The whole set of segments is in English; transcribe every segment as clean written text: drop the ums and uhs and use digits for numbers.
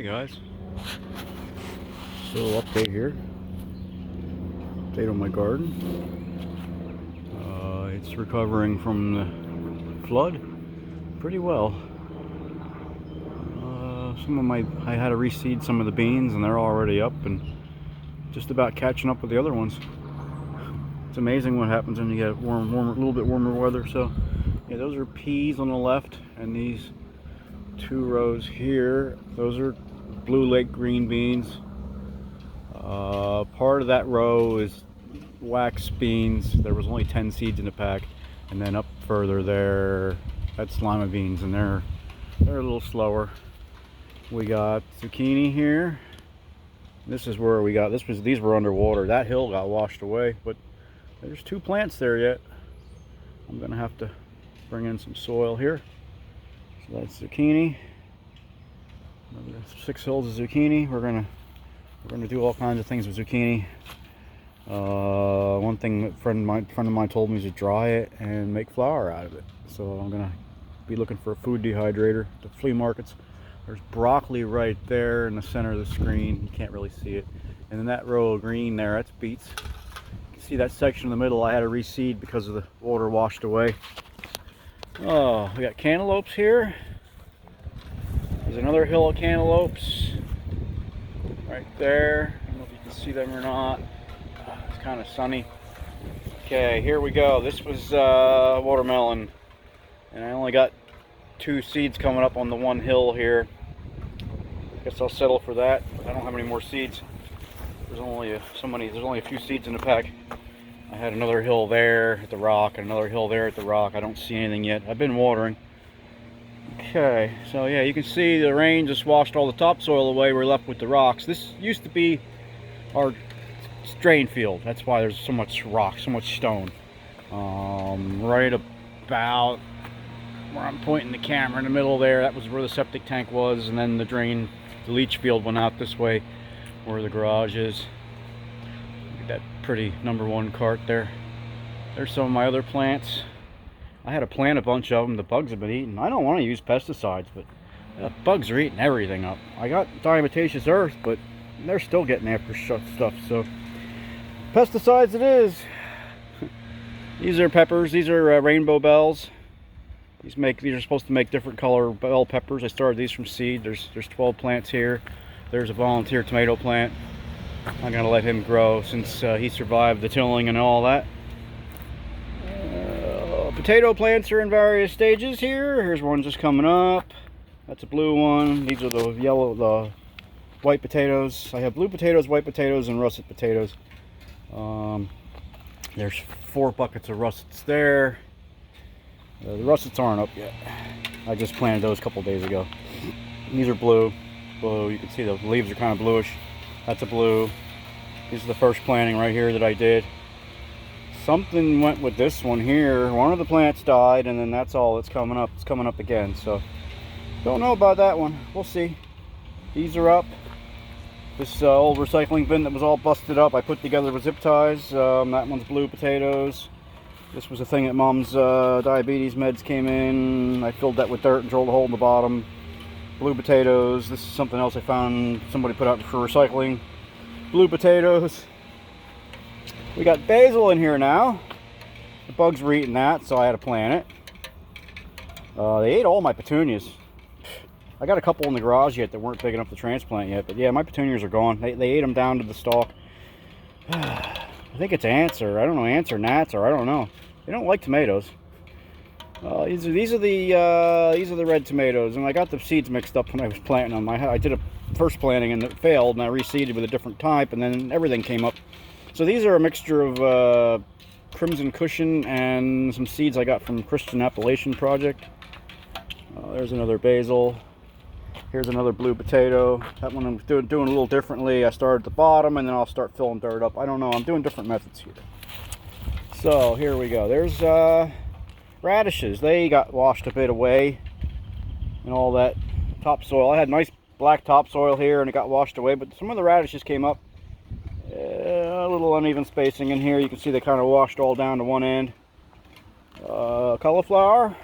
Guys, so update here. Update on my garden. It's recovering from the flood pretty well. I had to reseed some of the beans and they're already up and just about catching up with the other ones. It's amazing what happens when you get a little bit warmer weather. So yeah, those are peas on the left, and these two rows here, those are blue lake green beans. Part of that row is wax beans. There was only 10 seeds in the pack, and then up further there, that's lima beans, and they're a little slower. We got zucchini here. This is where we got these were underwater. That hill got washed away, but there's 2 plants there yet. I'm gonna have to bring in some soil here. So that's zucchini. Another 6 hills of zucchini. We're gonna do all kinds of things with zucchini. One thing that a friend of mine told me is to dry it and make flour out of it. So I'm gonna be looking for a food dehydrator at the flea markets. There's broccoli right there in the center of the screen. You can't really see it. And then that row of green there, that's beets. You can see that section in the middle I had to reseed because of the water washed away. Oh, we got cantaloupes here. There's another hill of cantaloupes right there. I don't know if you can see them or not. It's kind of sunny. Okay, here we go. This was watermelon, and I only got 2 seeds coming up on the one hill here. Guess I'll settle for that. I don't have any more seeds. There's only a few seeds in the pack. I had another hill there at the rock and another hill there at the rock. I don't see anything yet. I've been watering. Okay, so yeah, you can see the rain just washed all the topsoil away. We're left with the rocks. This used to be our drain field. That's why there's so much rock, so much stone. Right about where I'm pointing the camera in the middle there, that was where the septic tank was, and then the leach field went out this way where the garage is. Look at that pretty #1 cart there. There's some of my other plants. I had to plant a bunch of them. The bugs have been eating. I don't want to use pesticides, but bugs are eating everything up. I got diatomaceous earth, but they're still getting after stuff. So pesticides it is. These are peppers. These are rainbow bells. These are supposed to make different color bell peppers. I started these from seed. There's 12 plants here. There's a volunteer tomato plant. I'm gonna let him grow since he survived the tilling and all that. Potato plants are in various stages here. Here's one just coming up. That's a blue one. These are the white potatoes. I have blue potatoes, white potatoes, and russet potatoes. There's 4 buckets of russets there. The russets aren't up yet. I just planted those a couple days ago. These are blue. You can see the leaves are kind of bluish. That's a blue. This is the first planting right here that I did. Something went with this one here. One of the plants died, and then that's all that's coming up. It's coming up again, so don't know about that one. We'll see. These are up. This old recycling bin that was all busted up, I put together with zip ties. That one's blue potatoes. This was a thing that Mom's diabetes meds came in. I filled that with dirt and drilled a hole in the bottom. Blue potatoes. This is something else I found somebody put out for recycling. Blue potatoes. We got basil in here now. The bugs were eating that, so I had to plant it. They ate all my petunias. I got a couple in the garage yet that weren't big enough to transplant yet, but yeah, my petunias are gone. They ate them down to the stalk. I think it's ants, or I don't know, ants or gnats, or I don't know. They don't like tomatoes. These are the red tomatoes, and I got the seeds mixed up when I was planting them. I did a first planting and it failed, and I reseeded with a different type, and then everything came up. So these are a mixture of Crimson Cushion and some seeds I got from Christian Appalachian Project. There's another basil. Here's another blue potato. That one I'm doing a little differently. I started at the bottom, and then I'll start filling dirt up. I don't know. I'm doing different methods here. So here we go. There's radishes. They got washed a bit away and all that topsoil. I had nice black topsoil here, and it got washed away, but some of the radishes came up. A little uneven spacing in here. You can see they kind of washed all down to one end. Cauliflower,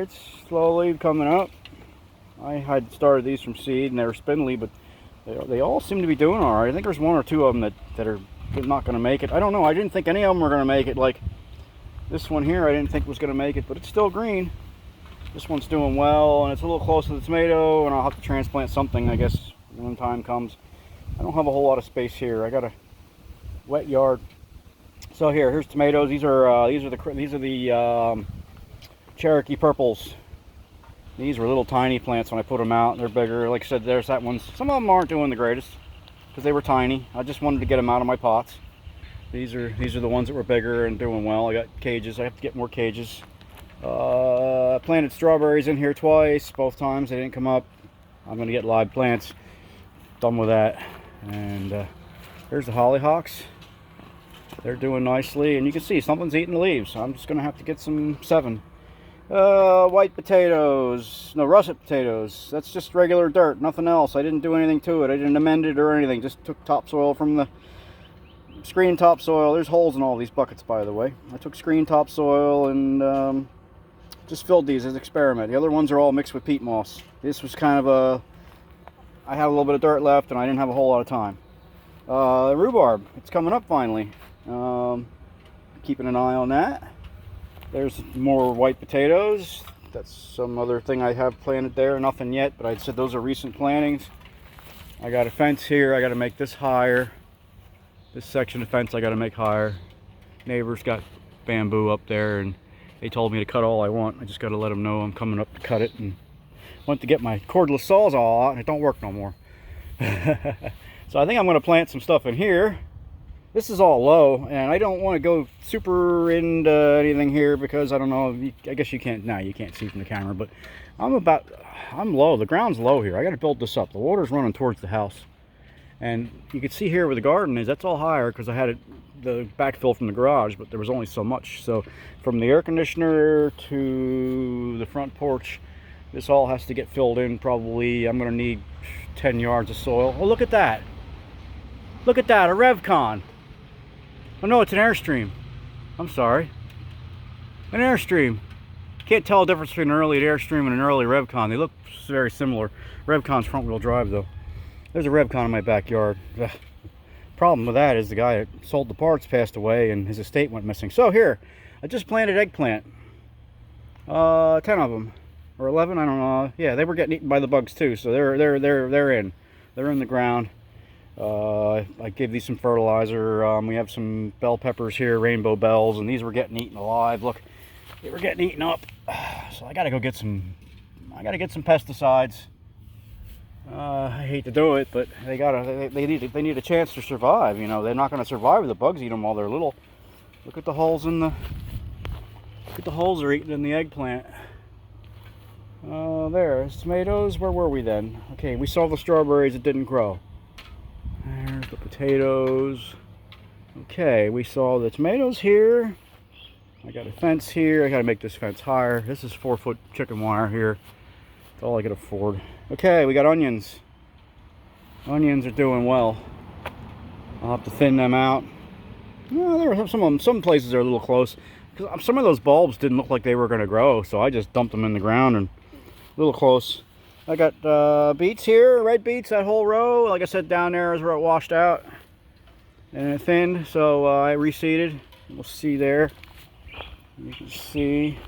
it's slowly coming up. I had started these from seed and they were spindly, but they all seem to be doing all right. I think there's one or two of them that are not going to make it. I don't know. I didn't think any of them were going to make it. Like this one here, I didn't think was going to make it, but it's still green. This one's doing well, and it's a little close to the tomato, and I'll have to transplant something, I guess, when time comes. I don't have a whole lot of space here. I got a wet yard. So here's tomatoes. These are the Cherokee purples. These were little tiny plants when I put them out. They're bigger. Like I said, there's that one. Some of them aren't doing the greatest because they were tiny. I just wanted to get them out of my pots. These are the ones that were bigger and doing well. I got cages. I have to get more cages. Planted strawberries in here twice. Both times they didn't come up. I'm going to get live plants. Done with that. And there's the hollyhocks. They're doing nicely, and you can see something's eating the leaves. I'm just going to have to get some 7. White potatoes, no, russet potatoes. That's just regular dirt, nothing else. I didn't do anything to it. I didn't amend it or anything. Just took topsoil from the screen topsoil. There's holes in all these buckets, by the way. I took screen topsoil and just filled these as an experiment. The other ones are all mixed with peat moss. This was kind of I had a little bit of dirt left, and I didn't have a whole lot of time. Rhubarb, it's coming up finally. Keeping an eye on that. There's more white potatoes. That's some other thing I have planted there. Nothing yet, but I said those are recent plantings. I got a fence here. I got to make this higher. This section of fence I got to make higher. Neighbors got bamboo up there, and they told me to cut all I want. I just got to let them know I'm coming up to cut it, and went to get my cordless sawzall out, and it don't work no more. So I think I'm going to plant some stuff in here. This is all low, and I don't want to go super into anything here because I don't know. I guess you can't. Now you can't see from the camera, but I'm low. The ground's low here. I got to build this up. The water's running towards the house, and you can see here where the garden is. That's all higher because I had the backfill from the garage, but there was only so much. So from the air conditioner to the front porch, this all has to get filled in. Probably I'm going to need 10 yards of soil. Oh, look at that! Look at that, a Revcon. Oh no, it's an Airstream. I'm sorry. An Airstream. Can't tell the difference between an early Airstream and an early Revcon. They look very similar. Revcon's front wheel drive though. There's a Revcon in my backyard. Ugh. Problem with that is the guy that sold the parts passed away and his estate went missing. So here, I just planted eggplant. 10 of them. Or 11, I don't know. Yeah, they were getting eaten by the bugs too, so they're in. They're in the ground. I gave these some fertilizer. We have some bell peppers here, rainbow bells, and these were getting eaten alive. Look, they were getting eaten up. So I gotta go get some. I gotta get some pesticides. I hate to do it, but they need a chance to survive. You know, they're not going to survive if the bugs eat them while they're little. Look at the holes in the. Look at the holes they're eating in the eggplant. There's tomatoes. Where were we then? Okay, we saw the strawberries that didn't grow. There's the potatoes. Okay, we saw the tomatoes here. I got a fence here. I got to make this fence higher. This is 4-foot chicken wire here. That's all I can afford. Okay, we got onions. Onions are doing well. I'll have to thin them out. Yeah, there are some places are a little close. Because some of those bulbs didn't look like they were going to grow, so I just dumped them in the ground and a little close. I got beets here, red beets, that whole row. Like I said, down there is where it washed out and it thinned, so I reseeded. We'll see there. You can see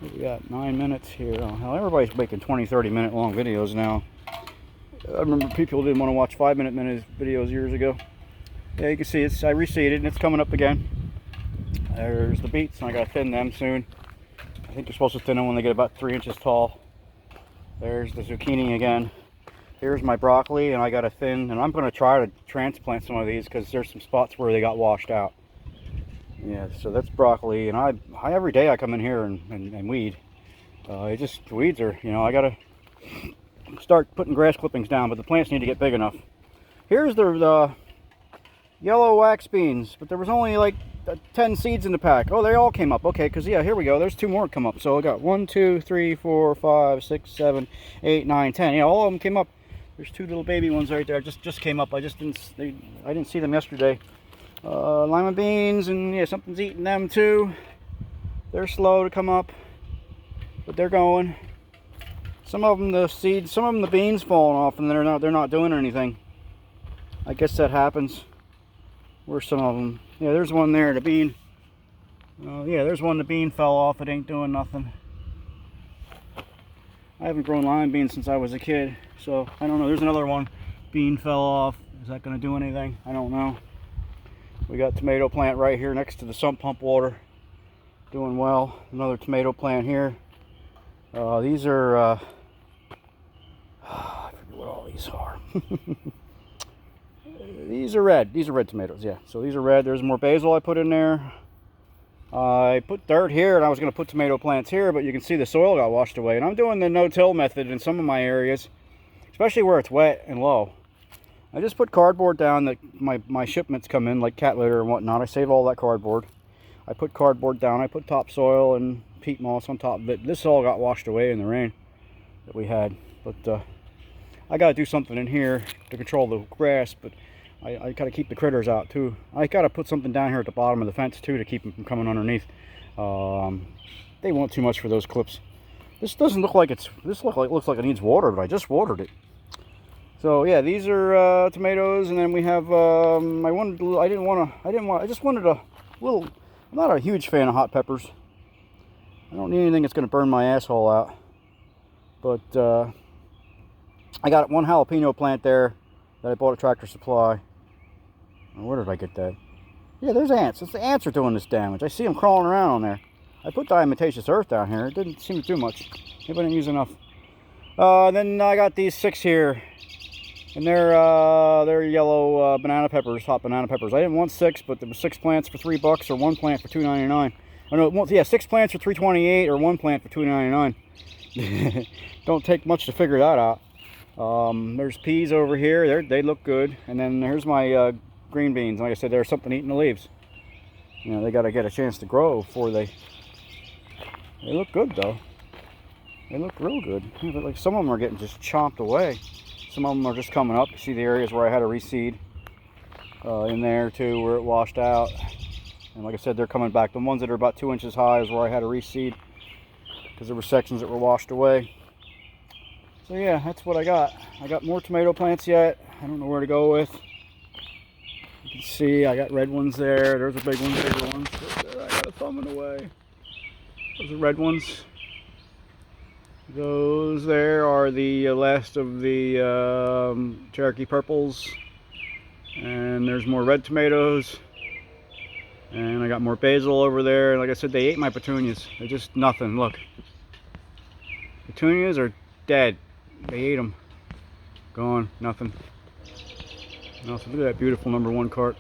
we got 9 minutes here. Oh hell, everybody's making 20-30 minute long videos now. I remember people didn't want to watch 5-minute videos years ago. Yeah, you can see I reseeded and it's coming up again. There's the beets, and I gotta thin them soon. I think you're supposed to thin them when they get about 3 inches tall. There's the zucchini again. Here's my broccoli, and I got to thin, and I'm going to try to transplant some of these because there's some spots where they got washed out. Yeah, so that's broccoli, and I every day I come in here and weed. Weeds are, you know, I got to start putting grass clippings down, but the plants need to get big enough. Here's the yellow wax beans, but there was only like 10 seeds in the pack. Oh, they all came up. Okay, because yeah, here we go. There's 2 more come up. So I got 1, 2, 3, 4, 5, 6, 7, 8, 9, 10. Yeah, all of them came up. There's 2 little baby ones right there. Just came up. I didn't see them yesterday. Lima beans, and yeah, something's eating them too. They're slow to come up, but they're going. Some of them the seeds, some of them the beans falling off, and they're not doing anything. I guess that happens. Where's some of them? Yeah, there's one there. The bean. Yeah, there's one. The bean fell off. It ain't doing nothing. I haven't grown lima beans since I was a kid, so I don't know. There's another one. Bean fell off. Is that going to do anything? I don't know. We got tomato plant right here next to the sump pump water. Doing well. Another tomato plant here. These are I forget what all these are. These are red. These are red tomatoes, yeah. So these are red. There's more basil I put in there. I put dirt here, and I was going to put tomato plants here, but you can see the soil got washed away. And I'm doing the no-till method in some of my areas, especially where it's wet and low. I just put cardboard down that my shipments come in, like cat litter and whatnot. I save all that cardboard. I put cardboard down. I put topsoil and peat moss on top of it. This all got washed away in the rain that we had. But I got to do something in here to control the grass, but I got to keep the critters out too. I got to put something down here at the bottom of the fence too to keep them from coming underneath. They want too much for those clips. This doesn't look like it's. This looks like it needs water, but I just watered it. So yeah, these are tomatoes, and then we have. I just wanted a little. I'm not a huge fan of hot peppers. I don't need anything that's going to burn my asshole out. But I got one jalapeno plant there that I bought at Tractor Supply. Where did I get that? Yeah, there's ants. It's the ants are doing this damage. I see them crawling around on there. I put diatomaceous earth down here. It didn't seem to do much. Maybe I didn't use enough. Then I got these 6 here. And they're yellow banana peppers, hot banana peppers. I didn't want 6, but there were 6 plants for $3 or 1 plant for $2.99. Oh no, yeah, 6 plants for $3.28 or 1 plant for $2.99. Don't take much to figure that out. There's peas over here. They look good. And then here's my green beans. Like I said, there's something eating the leaves. You know, they got to get a chance to grow before they look good though. They look real good. Yeah, but like some of them are getting just chomped away. Some of them are just coming up. You see the areas where I had to reseed in there too, where it washed out. And like I said, they're coming back. The ones that are about 2 inches high is where I had to reseed because there were sections that were washed away. So yeah, that's what I got. I got more tomato plants yet. I don't know where to go with. You can see I got red ones there. There's a big one, bigger ones. I got a thumb in the way. Those are red ones. Those there are the last of the Cherokee purples. And there's more red tomatoes. And I got more basil over there. And like I said, they ate my petunias. They're just nothing. Look. Petunias are dead. They ate them. Gone. Nothing. Nothing. Look at that beautiful _1 cart.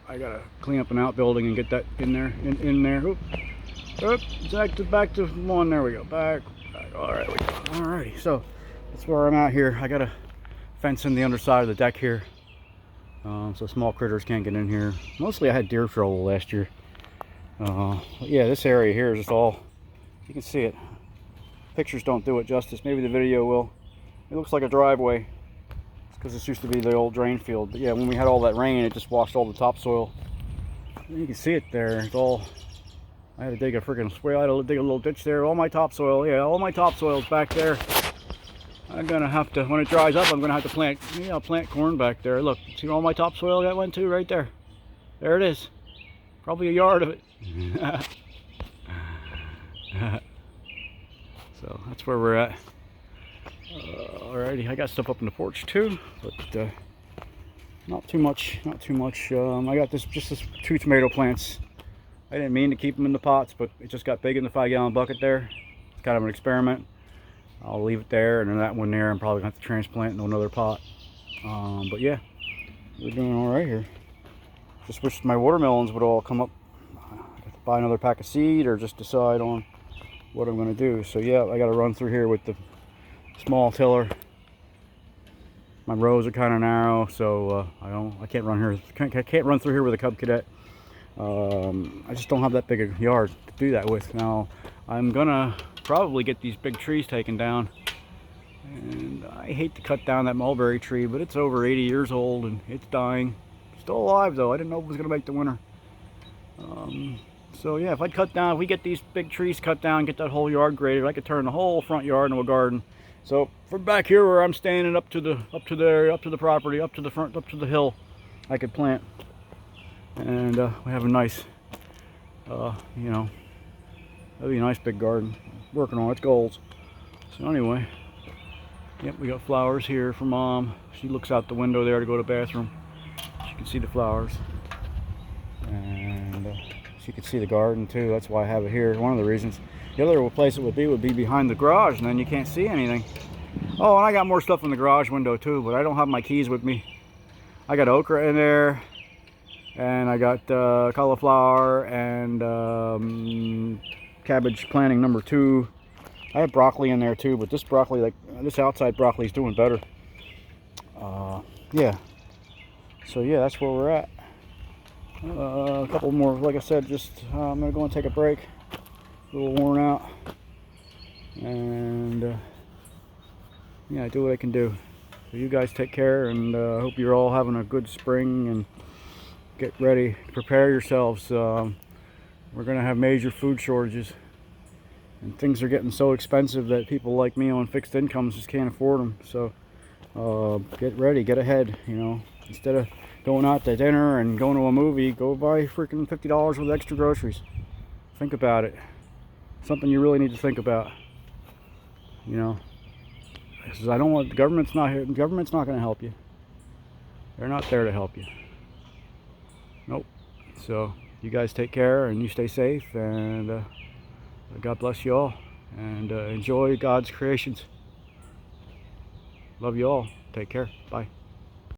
I gotta clean up an outbuilding and get that in there. In there. Oop. Oop. Back to one. There we go. Back. Alright. Alrighty. So that's where I'm at here. I gotta fence in the underside of the deck here. So small critters can't get in here. Mostly I had deer trouble last year. Yeah, this area here is just all. You can see it. Pictures don't do it justice. Maybe the video will. It looks like a driveway. It's because this used to be the old drain field. But yeah, when we had all that rain, it just washed all the topsoil. You can see it there. It's all. I had to dig a freaking swale. I had to dig a little ditch there. All my topsoil. Yeah, all my topsoil's back there. I'm gonna have to, when it dries up, I'm gonna have to plant. Yeah, I'll plant corn back there. Look, see all my topsoil that went to right there. There it is. Probably a yard of it. So that's where we're at. Alrighty, I got stuff up in the porch too, but not too much. Not too much. I got just this 2 tomato plants. I didn't mean to keep them in the pots, but it just got big in the 5-gallon bucket there. It's kind of an experiment. I'll leave it there, and then that one there I'm probably going to have to transplant into another pot. But yeah, we're doing all right here. Just wish my watermelons would all come up. I have to buy another pack of seed or just decide on what I'm going to do. So yeah, I got to run through here with the small tiller. My rows are kind of narrow, so I can't run here. I can't run through here with a Cub Cadet. I just don't have that big a yard to do that with. Now I'm gonna probably get these big trees taken down, and I hate to cut down that mulberry tree, but it's over 80 years old and it's dying. Still alive though. I didn't know it was gonna make the winter. So yeah, if we get these big trees cut down, get that whole yard graded, I could turn the whole front yard into a garden. So from back here where I'm standing up to the property, up to the front, up to the hill, I could plant. And we have a nice, you know, that'd be a nice big garden. Working on its goals. So anyway, yep, we got flowers here for Mom. She looks out the window there to go to the bathroom. She can see the flowers. And she can see the garden too. That's why I have it here. One of the reasons. The other place it would be behind the garage, and then you can't see anything. Oh, and I got more stuff in the garage window too, but I don't have my keys with me. I got okra in there, and I got cauliflower and cabbage planting number 2. I have broccoli in there too, but this broccoli, like this outside broccoli, is doing better. Yeah. So yeah, that's where we're at. A couple more, like I said, just I'm gonna go and take a break. A little worn out, and yeah, do what I can do. So you guys take care, and I hope you're all having a good spring, and get ready, prepare yourselves. We're gonna have major food shortages, and things are getting so expensive that people like me on fixed incomes just can't afford them. So get ready, get ahead. You know, instead of going out to dinner and going to a movie, go buy freaking $50 with extra groceries. Think about it. Something you really need to think about. You know, because I don't want, the government's not here. The government's not going to help you. They're not there to help you. Nope. So you guys take care, and you stay safe, and God bless you all, and enjoy God's creations. Love you all. Take care. Bye.